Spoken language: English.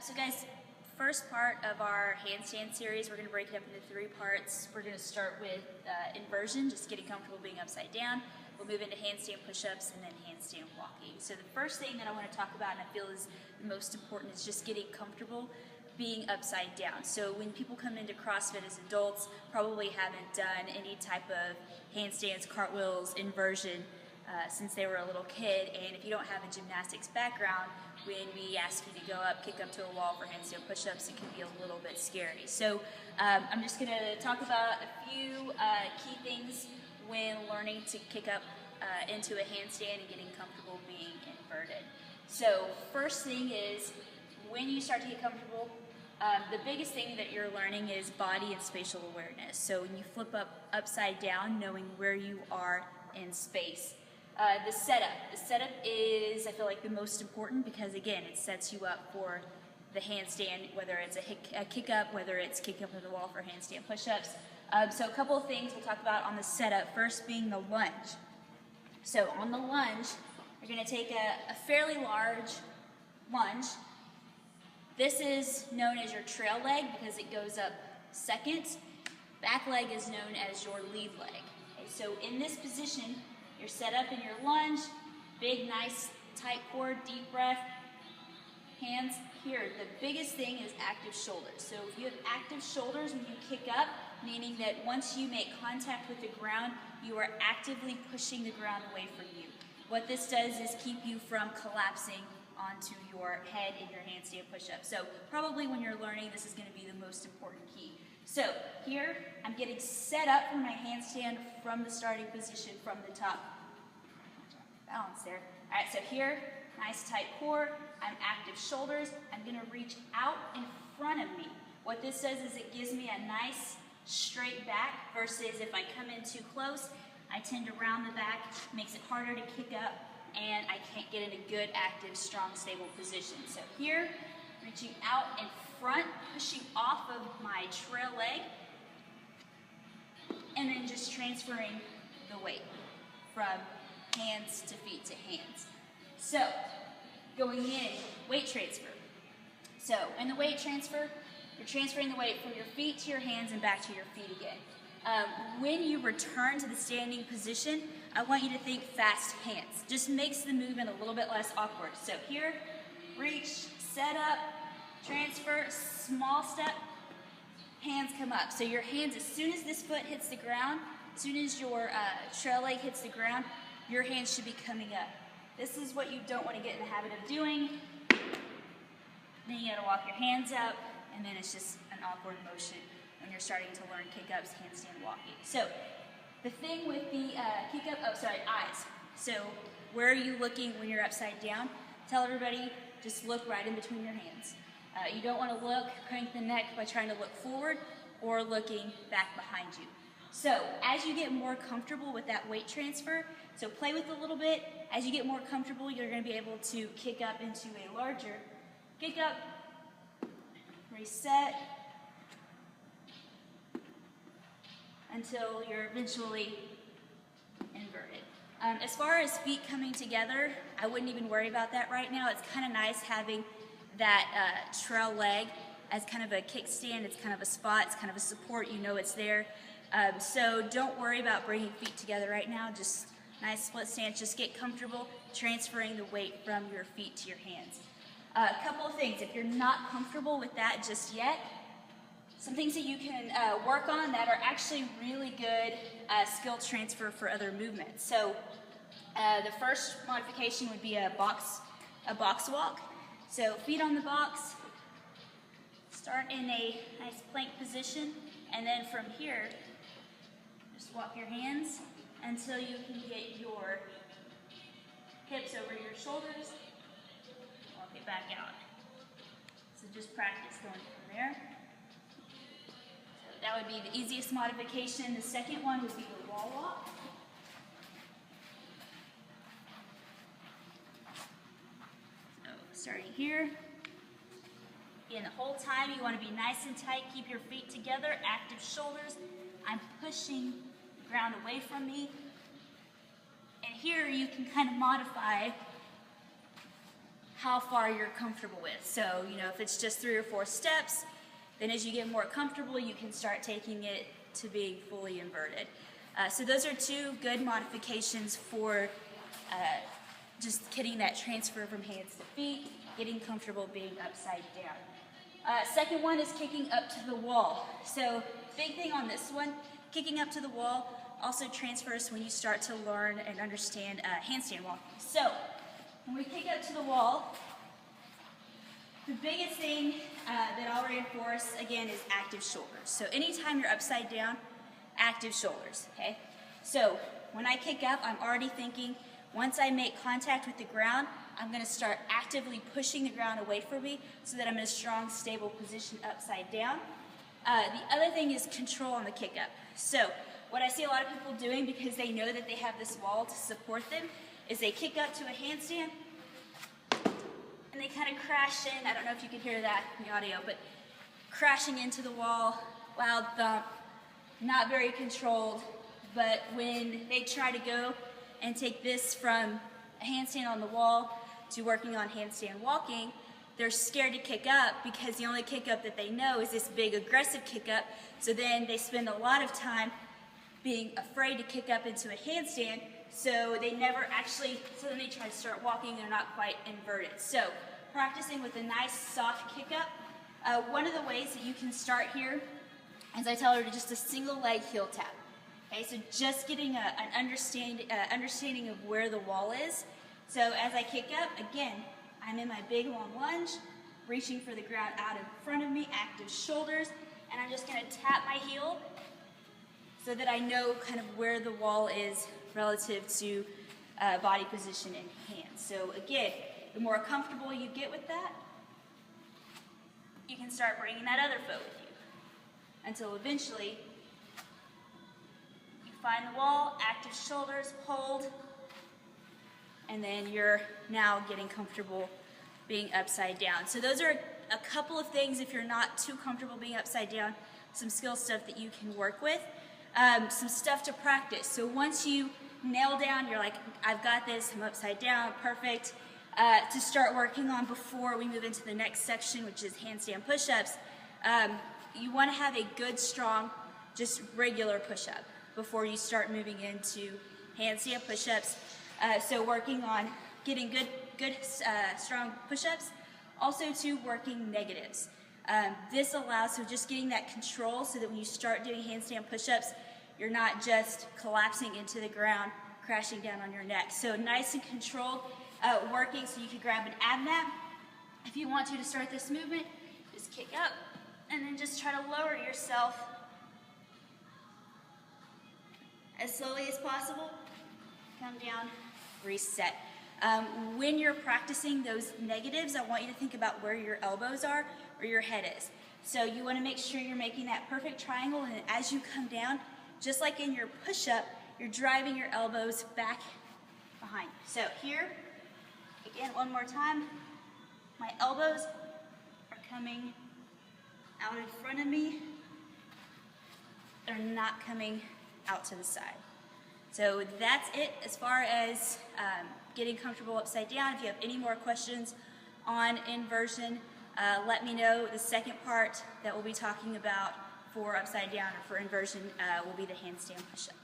So guys, first part of our handstand series, we're going to break it up into 3 parts. We're going to start with inversion, just getting comfortable being upside down. We'll move into handstand push-ups and then handstand walking. So the first thing that I want to talk about and I feel is the most important is just getting comfortable being upside down. So when people come into CrossFit as adults, probably haven't done any type of handstands, cartwheels, inversion since they were a little kid, and if you don't have a gymnastics background, when we ask you to go up, kick up to a wall for handstand push-ups, it can be a little bit scary. So I'm just going to talk about a few key things when learning to kick up into a handstand and getting comfortable being inverted. So first thing is, when you start to get comfortable, the biggest thing that you're learning is body and spatial awareness. So when you flip up upside down, knowing where you are in space. The setup is, I feel like, the most important because, again, it sets you up for the handstand, whether it's a kick up, whether it's kick up to the wall for handstand push-ups. So a couple of things we'll talk about on the setup, first being the lunge. So on the lunge, you're going to take a fairly large lunge. This is known as your trail leg because it goes up second. Back leg is known as your lead leg. Okay, so in this position, you're set up in your lunge, big, nice, tight core, deep breath, hands here. The biggest thing is active shoulders. So if you have active shoulders when you kick up, meaning that once you make contact with the ground, you are actively pushing the ground away from you. What this does is keep you from collapsing onto your head in your handstand push-up. So probably when you're learning, this is going to be the most important key. So here, I'm getting set up for my handstand from the starting position from the top. Balance there. All right, so here, nice tight core. I'm active shoulders. I'm going to reach out in front of me. What this does is it gives me a nice straight back versus if I come in too close, I tend to round the back, makes it harder to kick up, and I can't get in a good, active, strong, stable position. So here, reaching out in front, pushing off of my trail leg, and then just transferring the weight from hands to feet to hands. So, going in, weight transfer. So, in the weight transfer, you're transferring the weight from your feet to your hands and back to your feet again. When you return to the standing position, I want you to think fast hands. Just makes the movement a little bit less awkward. So here, reach, set up, transfer, small step, hands come up. So your hands, as soon as this foot hits the ground, as soon as your trail leg hits the ground, your hands should be coming up. This is what you don't want to get in the habit of doing. Then you gotta walk your hands up, and then it's just an awkward motion when you're starting to learn kick-ups, handstand walking. So the thing with the kick-up, eyes. So where are you looking when you're upside down? Tell everybody, just look right in between your hands. You don't want to look, crank the neck by trying to look forward or looking back behind you. So as you get more comfortable with that weight transfer, so play with it a little bit. As you get more comfortable, you're going to be able to kick up into a larger kick up, reset, until you're eventually inverted. As far as feet coming together, I wouldn't even worry about that right now. It's kind of nice having that trail leg as kind of a kickstand. It's kind of a spot, it's kind of a support, you know it's there. So don't worry about bringing feet together right now. Just nice split stance, just get comfortable transferring the weight from your feet to your hands. A couple of things, if you're not comfortable with that just yet, some things that you can work on that are actually really good skill transfer for other movements. So the first modification would be a box walk. So feet on the box, start in a nice plank position, and then from here, just walk your hands until you can get your hips over your shoulders, walk it back out. So just practice going from there. That would be the easiest modification. The second one would be the wall walk. So starting here. Again, the whole time you want to be nice and tight, keep your feet together, active shoulders. I'm pushing the ground away from me. And here you can kind of modify how far you're comfortable with. So, you know, if it's just 3 or 4 steps, then as you get more comfortable, you can start taking it to being fully inverted. So those are 2 good modifications for just getting that transfer from hands to feet, getting comfortable being upside down. Second one is kicking up to the wall. So big thing on this one, kicking up to the wall also transfers when you start to learn and understand handstand walking. So when we kick up to the wall, the biggest thing that I'll reinforce again is active shoulders. So anytime you're upside down, active shoulders, okay? So when I kick up, I'm already thinking, once I make contact with the ground, I'm gonna start actively pushing the ground away from me so that I'm in a strong, stable position upside down. The other thing is control on the kick up. So what I see a lot of people doing, because they know that they have this wall to support them, is they kick up to a handstand and they kind of crash in. I don't know if you can hear that in the audio, but crashing into the wall, loud thump, not very controlled. But when they try to go and take this from a handstand on the wall to working on handstand walking, they're scared to kick up because the only kick up that they know is this big aggressive kick up. So then they spend a lot of time being afraid to kick up into a handstand, so they never actually, so then they try to start walking, they're not quite inverted. So practicing with a nice soft kick up. One of the ways that you can start here, as I tell her, to just a single leg heel tap. Okay, so just getting an understanding of where the wall is. So as I kick up, again, I'm in my big long lunge, reaching for the ground out in front of me, active shoulders, and I'm just gonna tap my heel so that I know kind of where the wall is relative to body position and hands. So again, the more comfortable you get with that, you can start bringing that other foot with you until eventually you find the wall, active shoulders, hold, and then you're now getting comfortable being upside down. So those are a couple of things, if you're not too comfortable being upside down, some skill stuff that you can work with. Some stuff to practice. So once you nail down, you're like, I've got this, I'm upside down, perfect. To start working on before we move into the next section, which is handstand push-ups, you want to have a good, strong, just regular push-up before you start moving into handstand push-ups. So working on getting good, strong push-ups, also to working negatives. This allows, so just getting that control so that when you start doing handstand push-ups, you're not just collapsing into the ground, crashing down on your neck. So nice and controlled working, so you can grab an ab mat. If you want to start this movement, just kick up and then just try to lower yourself as slowly as possible. Come down, reset. When you're practicing those negatives, I want you to think about where your elbows are, where your head is. So you want to make sure you're making that perfect triangle, and as you come down, just like in your push-up, you're driving your elbows back behind. So here, again, one more time, my elbows are coming out in front of me. They're not coming out to the side. So that's it as far as getting comfortable upside down. If you have any more questions on inversion, let me know. The second part that we'll be talking about for upside down or for inversion will be the handstand push-up.